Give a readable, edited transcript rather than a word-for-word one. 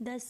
10